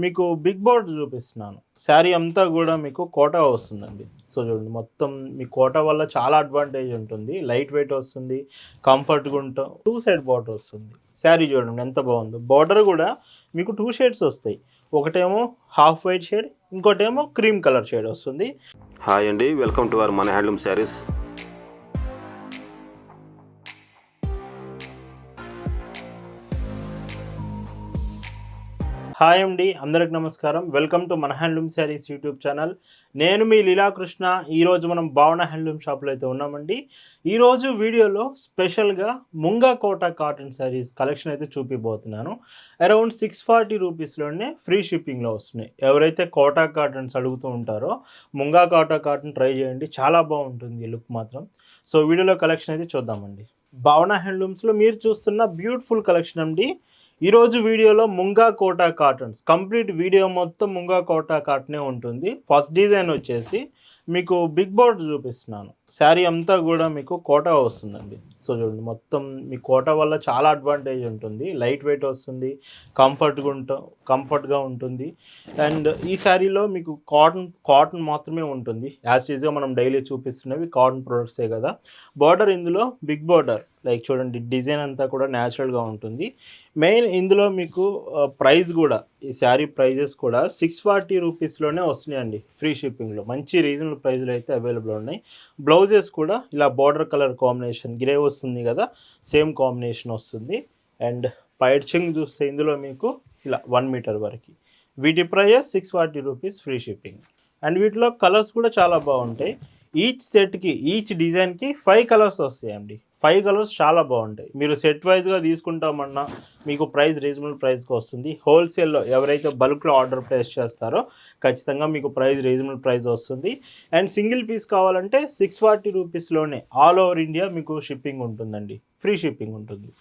మీకు big board చూపిస్తున్నాను. శారీ అంతా గూడా మీకు కోటా వస్తుందండి. సో చూడండి మొత్తం మీ కోటా వల్ల చాలా అడ్వాంటేజ్ ఉంటుంది. లైట్ వెయిట్ వస్తుంది. కంఫర్ట్‌గా ఉంటాం. 2 సైడ్ బార్డర్ వస్తుంది. శారీ చూడండి ఎంత బాగుందో. బార్డర్ గూడా మీకు 2 షేడ్స్ వస్తాయి. ఒకటేమో హాఫ్ వైట్ షేడ్, ఇంకోటేమో క్రీమ్ కలర్ షేడ్ వస్తుంది. హాయ్ అండి, వెల్కమ్ టు అవర్ మన హ్యాండ్లూమ్ శారీస్. హాయ్ అండి, అందరికి నమస్కారం. వెల్కమ్ టు మన హ్యాండ్లూమ్ శారీస్ యూట్యూబ్ ఛానల్. నేను మీ లీలాకృష్ణ. ఈరోజు మనం భావన హ్యాండ్లూమ్ షాప్లో అయితే ఉన్నామండి. ఈరోజు వీడియోలో స్పెషల్గా Munga Kota cotton saris collection అయితే చూపిపోతున్నాను. అరౌండ్ 640 రూపీస్లోనే ఫ్రీ షిప్పింగ్లో వస్తున్నాయి. ఎవరైతే కోటా కాటన్స్ అడుగుతూ ఉంటారో ముంగా కోటా కాటన్ ట్రై చేయండి, చాలా బాగుంటుంది లుక్ మాత్రం. సో వీడియోలో కలెక్షన్ అయితే చూద్దామండి. భావన హ్యాండ్లూమ్స్లో మీరు చూస్తున్న బ్యూటిఫుల్ కలెక్షన్ అండి. ఈరోజు వీడియోలో Munga Kota cottons complete video మొత్తం ముంగా కోటా కాటనే ఉంటుంది. ఫస్ట్ డిజైన్ వచ్చేసి మీకు బిగ్ బోర్డ్ చూపిస్తున్నాను. శారీ అంతా కూడా మీకు కోటా వస్తుందండి. సో చూడండి మొత్తం మీ కోటా వల్ల చాలా అడ్వాంటేజ్ ఉంటుంది. లైట్ వెయిట్ వస్తుంది, కంఫర్ట్గా ఉంటుంది. అండ్ ఈ శారీలో మీకు కాటన్ మాత్రమే ఉంటుంది. యాజ్ ఈజ్గా మనం డైలీ చూపిస్తున్నవి కాటన్ ప్రొడక్ట్సే కదా. బార్డర్ ఇందులో బిగ్ బార్డర్, లైక్ చూడండి డిజైన్ అంతా కూడా న్యాచురల్గా ఉంటుంది. మెయిన్ ఇందులో మీకు ప్రైస్ కూడా, ఈ శారీ ప్రైజెస్ కూడా 640 రూపీస్లోనే వస్తున్నాయండి ఫ్రీ షిప్పింగ్లో. మంచి రీజనబుల్ ప్రైస్లో అయితే అవైలబుల్ ఉన్నాయి. బ్లౌజెస్ కూడా ఇలా బార్డర్ కలర్ కాంబినేషన్ గ్రే వస్తుంది కదా, సేమ్ కాంబినేషన్ వస్తుంది. అండ్ పైడ్చింగ్ చూస్తే ఇందులో మీకు ఇలా 1 మీటర్ వరకు. వీటి price 640 rupees free shipping. And వీటిలో కలర్స్ కూడా చాలా బాగుంటాయి. ఈచ్ సెట్కి, ఈచ్ డిజైన్కి 5 కలర్స్ వస్తాయండి. 5 కలర్స్ చాలా బాగుంటాయి. మీరు సెట్ వైజ్గా తీసుకుంటామన్నా మీకు ప్రైస్ రీజనబుల్ ప్రైస్కి వస్తుంది. హోల్సేల్లో ఎవరైతే బల్క్లో ఆర్డర్ ప్లేస్ చేస్తారో ఖచ్చితంగా మీకు ప్రైస్ రీజనబుల్ ప్రైస్ వస్తుంది. అండ్ సింగిల్ పీస్ కావాలంటే 640 రూపీస్లోనే ఆల్ ఓవర్ ఇండియా మీకు షిప్పింగ్ ఉంటుందండి, ఫ్రీ షిప్పింగ్ ఉంటుంది.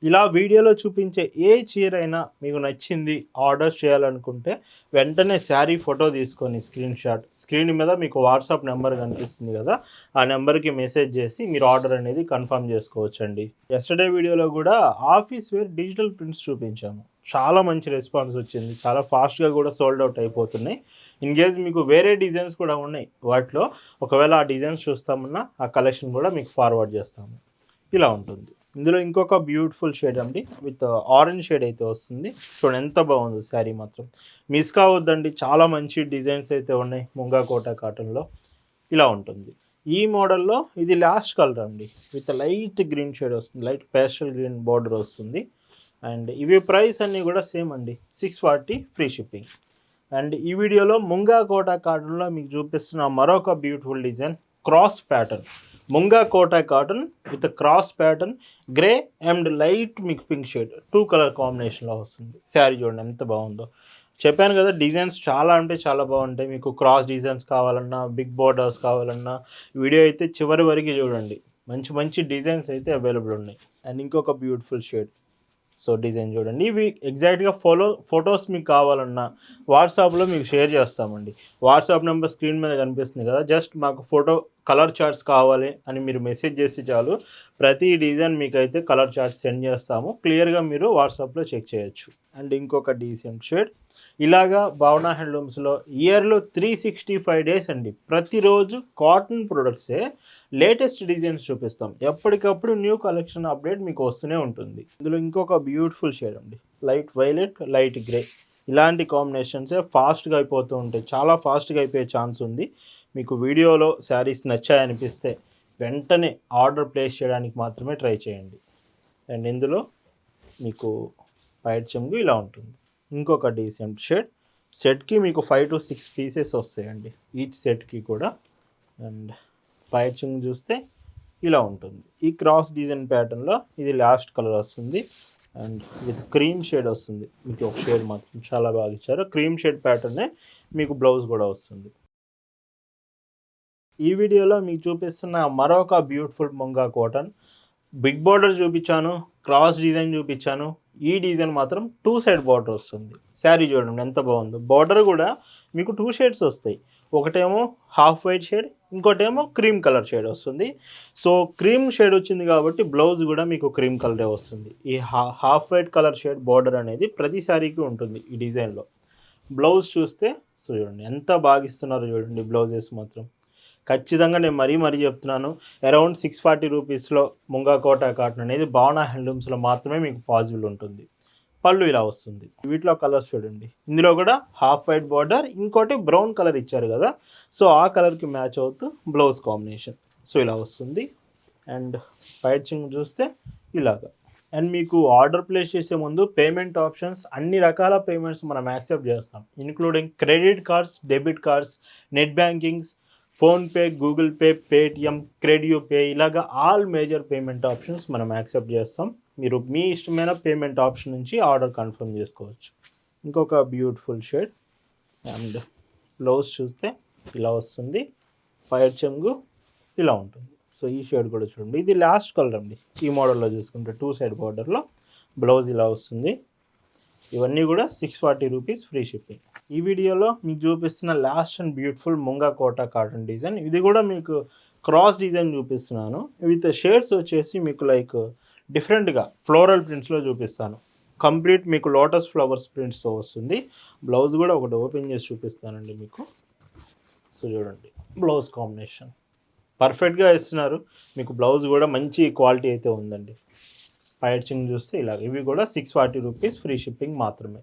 ఇలా వీడియోలో చూపించే ఏ చీర అయినా మీకు నచ్చింది ఆర్డర్ చేయాలనుకుంటే వెంటనే శారీ ఫోటో తీసుకొని స్క్రీన్ మీద మీకు వాట్సాప్ నెంబర్ కనిపిస్తుంది కదా, ఆ నెంబర్కి మెసేజ్ చేసి మీరు ఆర్డర్ అనేది కన్ఫర్మ్ చేసుకోవచ్చండి. ఎస్టర్డే వీడియోలో కూడా ఆఫీస్ వేర్ డిజిటల్ ప్రింట్స్ చూపించాము. చాలా మంచి రెస్పాన్స్ వచ్చింది. చాలా ఫాస్ట్గా కూడా సోల్డ్ అవుట్ అయిపోతున్నాయి. ఇన్ కేస్ మీకు వేరే డిజైన్స్ కూడా ఉన్నాయి, వాటిలో ఒకవేళ ఆ డిజైన్స్ చూస్తామన్నా ఆ కలెక్షన్ కూడా మీకు ఫార్వర్డ్ చేస్తాము. ఇలా ఉంటుంది. ఇందులో ఇంకొక బ్యూటిఫుల్ షేడ్ అండి, విత్ ఆరెంజ్ షేడ్ అయితే వస్తుంది. చూడండి ఎంత బాగుంది శారీ మాత్రం. మిస్ కావద్దండి, చాలా మంచి డిజైన్స్ అయితే ఉన్నాయి ముంగా కోటా కాటన్లో. ఇలా ఉంటుంది. ఈ మోడల్లో ఇది లాస్ట్ కలర్ అండి, విత్ లైట్ గ్రీన్ షేడ్ వస్తుంది. లైట్ పేస్టల్ గ్రీన్ బార్డర్ వస్తుంది. అండ్ ఇవి ప్రైస్ అన్నీ కూడా సేమ్ అండి, 640 ఫ్రీ షిప్పింగ్. అండ్ ఈ వీడియోలో ముంగా కోటా కాటన్లో మీకు చూపిస్తున్న మరొక beautiful design, cross pattern. Munga Kota cotton with cross pattern, grey and light mix pink shade 2 colour కాంబినేషన్లో వస్తుంది. శారీ చూడండి ఎంత బాగుందో. చెప్పాను కదా డిజైన్స్ చాలా అంటే చాలా బాగుంటాయి. మీకు క్రాస్ డిజైన్స్ కావాలన్నా, బిగ్ బోర్డర్స్ కావాలన్నా వీడియో అయితే చివరి వరకు చూడండి. మంచి మంచి డిజైన్స్ అయితే అవైలబుల్ ఉన్నాయి. అండ్ ఇంకొక బ్యూటిఫుల్ షేడ్. సో డిజైన్ చూడండి. ఇవి ఎగ్జాక్ట్గా ఫొటోస్ మీకు కావాలన్నా వాట్సాప్లో మీకు షేర్ చేస్తామండి. వాట్సాప్ నెంబర్ స్క్రీన్ మీద కనిపిస్తుంది కదా, జస్ట్ మాకు ఫోటో కలర్ చార్ట్స్ కావాలి అని మీరు మెసేజ్ చేసి చాలు, ప్రతి డిజైన్ మీకైతే కలర్ చార్ట్స్ సెండ్ చేస్తాము. క్లియర్గా మీరు వాట్సాప్లో చెక్ చేయొచ్చు. అండ్ ఇంకొక డీసెంట్ షేడ్. ఇలాగా భావన హ్యాండ్లూమ్స్లో ఇయర్లో 365 డేస్ అండి, ప్రతిరోజు కాటన్ ప్రొడక్ట్సే లేటెస్ట్ డిజైన్స్ చూపిస్తాం. ఎప్పటికప్పుడు న్యూ కలెక్షన్ అప్డేట్ మీకు వస్తూనే ఉంటుంది. ఇందులో ఇంకొక బ్యూటిఫుల్ షేడ్ అండి, లైట్ వైలెట్, లైట్ గ్రే. ఇలాంటి కాంబినేషన్సే ఫాస్ట్గా అయిపోతూ ఉంటాయి. చాలా ఫాస్ట్గా అయిపోయే ఛాన్స్ ఉంది. మీకు వీడియోలో శారీస్ నచ్చాయనిపిస్తే వెంటనే ఆర్డర్ ప్లేస్ చేయడానికి మాత్రమే ట్రై చేయండి. అండ్ ఇందులో మీకు పైట్ చెంగు ఇలా ఉంటుంది. ఇంకొక డీసెంట్ షేడ్. సెట్కి మీకు 5 to 6 పీసెస్ వస్తాయండి ఈచ్ సెట్కి కూడా. అండ్ పైచింగ్ చూస్తే ఇలా ఉంటుంది. ఈ క్రాస్ డిజైన్ ప్యాటర్న్లో ఇది లాస్ట్ కలర్ వస్తుంది. అండ్ విత్ క్రీమ్ షేడ్ వస్తుంది. మీకు ఒక షేడ్ మాత్రం చాలా బాగా ఇచ్చారు. క్రీమ్ షేడ్ ప్యాటర్నే మీకు బ్లౌజ్ కూడా వస్తుంది. ఈ వీడియోలో మీకు చూపిస్తున్న మరొక beautiful Munga cotton. Big border చూపించాను, క్రాస్ డిజైన్ చూపించాను. ఈ డిజైన్ మాత్రం 2 సైడ్ బార్డర్ వస్తుంది. శారీ చూడండి ఎంత బాగుందో. బార్డర్ కూడా మీకు 2 షేడ్స్ వస్తాయి. ఒకటేమో హాఫ్ వైట్ షేడ్, ఇంకోటేమో క్రీమ్ కలర్ షేడ్ వస్తుంది. సో క్రీమ్ షేడ్ వచ్చింది కాబట్టి బ్లౌజ్ కూడా మీకు క్రీమ్ కలరే వస్తుంది. ఈ half white colour shade border అనేది ప్రతి శారీకి ఉంటుంది ఈ డిజైన్లో. బ్లౌజ్ చూస్తే సో చూడండి ఎంత బాగా ఇస్తున్నారు చూడండి బ్లౌజెస్ మాత్రం. ఖచ్చితంగా నేను మరీ చెప్తున్నాను. అరౌండ్ 640 రూపీస్‌లో ముంగా కోటా కాటన్ అనేది భావన హ్యాండ్లూమ్స్‌లో మాత్రమే మీకు పాసిబుల్ ఉంటుంది. పళ్ళు ఇలా వస్తుంది. వీటిలో కలర్స్ చూడండి. ఇందులో కూడా హాఫ్ వైట్ బార్డర్, ఇంకోటి బ్రౌన్ కలర్ ఇచ్చారు కదా, సో ఆ కలర్కి మ్యాచ్ అవుతూ బ్లౌజ్ కాంబినేషన్. సో ఇలా వస్తుంది. అండ్ పైచింగ్ చూస్తే ఇలాగా. అండ్ మీకు ఆర్డర్ ప్లేస్ చేసే ముందు పేమెంట్ ఆప్షన్స్ అన్ని రకాల పేమెంట్స్ మనం యాక్సెప్ట్ చేస్తాం, including credit cards, debit cards, net bankings, PhonePe, Google Pay, Paytm, credio pay, ఇలాగా ఆల్ మేజర్ పేమెంట్ ఆప్షన్స్ మనం యాక్సెప్ట్ చేస్తాం. మీరు మీ ఇష్టమైన పేమెంట్ ఆప్షన్ నుంచి ఆర్డర్ కన్ఫర్మ్ చేసుకోవచ్చు. ఇంకొక బ్యూటిఫుల్ షేడ్. అండ్ బ్లౌజ్ చూస్తే ఇలా వస్తుంది, పైర్ చెంగు ఇలా ఉంటుంది. సో ఈ షేడ్ కూడా చూడండి, ఇది లాస్ట్ కలర్ అండి. ఈ మోడల్లో చూసుకుంటే 2 సైడ్ బార్డర్లో బ్లౌజ్ ఇలా వస్తుంది. ఇవన్నీ కూడా 640 రూపీస్ ఫ్రీ షిప్పింగ్. ఈ వీడియోలో మీకు చూపిస్తున్న last and beautiful Munga Kota cotton design, ఇది కూడా మీకు క్రాస్ డిజైన్ చూపిస్తున్నాను. విత్ షేడ్స్ వచ్చేసి మీకు లైక్ డిఫరెంట్గా ఫ్లోరల్ ప్రింట్స్లో చూపిస్తాను. కంప్లీట్ మీకు లోటస్ ఫ్లవర్స్ ప్రింట్స్తో వస్తుంది. బ్లౌజ్ కూడా ఒకటి ఓపెన్ చేసి చూపిస్తానండి మీకు. సో చూడండి బ్లౌజ్ కాంబినేషన్ పర్ఫెక్ట్గా ఇస్తున్నారు. మీకు బ్లౌజ్ కూడా మంచి క్వాలిటీ అయితే ఉందండి. పైచింగ్ చూస్తే ఇలా, ఇవి కూడా 640 రూపీస్ ఫ్రీ షిప్పింగ్ మాత్రమే.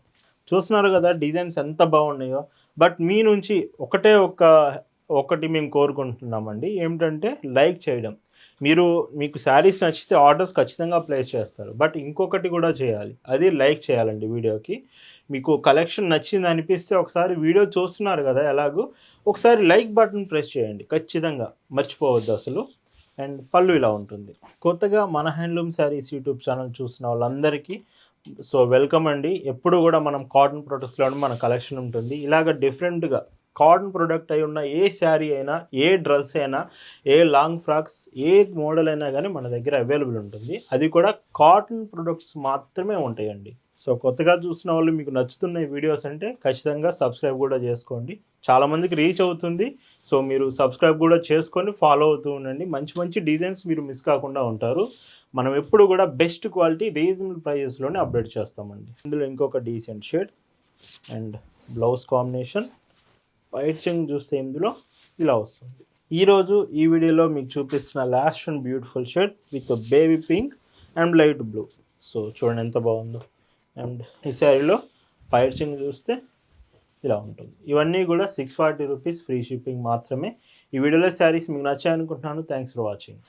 చూస్తున్నారు కదా డిజైన్స్ ఎంత బాగున్నాయో. బట్ మీ నుంచి ఒకటి మేము కోరుకుంటున్నామండి, ఏమిటంటే లైక్ చేయడం. మీకు శారీస్ నచ్చితే ఆర్డర్స్ ఖచ్చితంగా ప్లేస్ చేస్తారు, బట్ ఇంకొకటి కూడా చేయాలి, అది లైక్ చేయాలండి వీడియోకి. మీకు కలెక్షన్ నచ్చింది అనిపిస్తే ఒకసారి వీడియో చూస్తున్నారు కదా ఎలాగో, ఒకసారి లైక్ బటన్ ప్రెస్ చేయండి ఖచ్చితంగా, మర్చిపోవద్దు అసలు. అండ్ పళ్ళు ఇలా ఉంటుంది. కొత్తగా మన హ్యాండ్లూమ్ శారీస్ యూట్యూబ్ ఛానల్ చూసిన వాళ్ళందరికీ సో వెల్కమ్ అండి. ఎప్పుడు కూడా మనం కాటన్ ప్రొడక్ట్స్లోనే మన కలెక్షన్ ఉంటుంది. ఇలాగ డిఫరెంట్గా కాటన్ ప్రొడక్ట్ అయి ఉన్న ఏ శారీ అయినా, ఏ డ్రెస్ అయినా, a long frocks, A model అయినా కానీ మన దగ్గర అవైలబుల్ ఉంటుంది. అది కూడా కాటన్ ప్రొడక్ట్స్ మాత్రమే ఉంటాయండి. సో కొత్తగా చూసిన వాళ్ళు మీకు నచ్చుతున్న ఈ వీడియోస్ అంటే ఖచ్చితంగా సబ్స్క్రైబ్ కూడా చేసుకోండి. చాలామందికి రీచ్ అవుతుంది. సో మీరు సబ్స్క్రైబ్ కూడా చేసుకొని ఫాలో అవుతూ ఉండండి. మంచి డిజైన్స్ మీరు మిస్ కాకుండా ఉంటారు. మనం ఎప్పుడు కూడా బెస్ట్ క్వాలిటీ రీజనబుల్ ప్రైజెస్లోనే అప్డేట్ చేస్తామండి. ఇందులో ఇంకొక decent shade and blouse combination. White చెంగ్ చూస్తే ఇందులో ఇలా వస్తుంది. ఈరోజు ఈ వీడియోలో మీకు చూపిస్తున్న last and beautiful shade with baby pink and light blue. So చూడండి ఎంత బాగుందో. అండ్ ఈ శారీలో వైట్ చెంగ్ చూస్తే ఇలా ఉంటుంది. ఇవన్నీ కూడా 640 రూపీస్ ఫ్రీ షిప్పింగ్ మాత్రమే. ఈ వీడియోలో శారీస్ మీకు నచ్చాయనుకుంటున్నాను. Thanks for watching.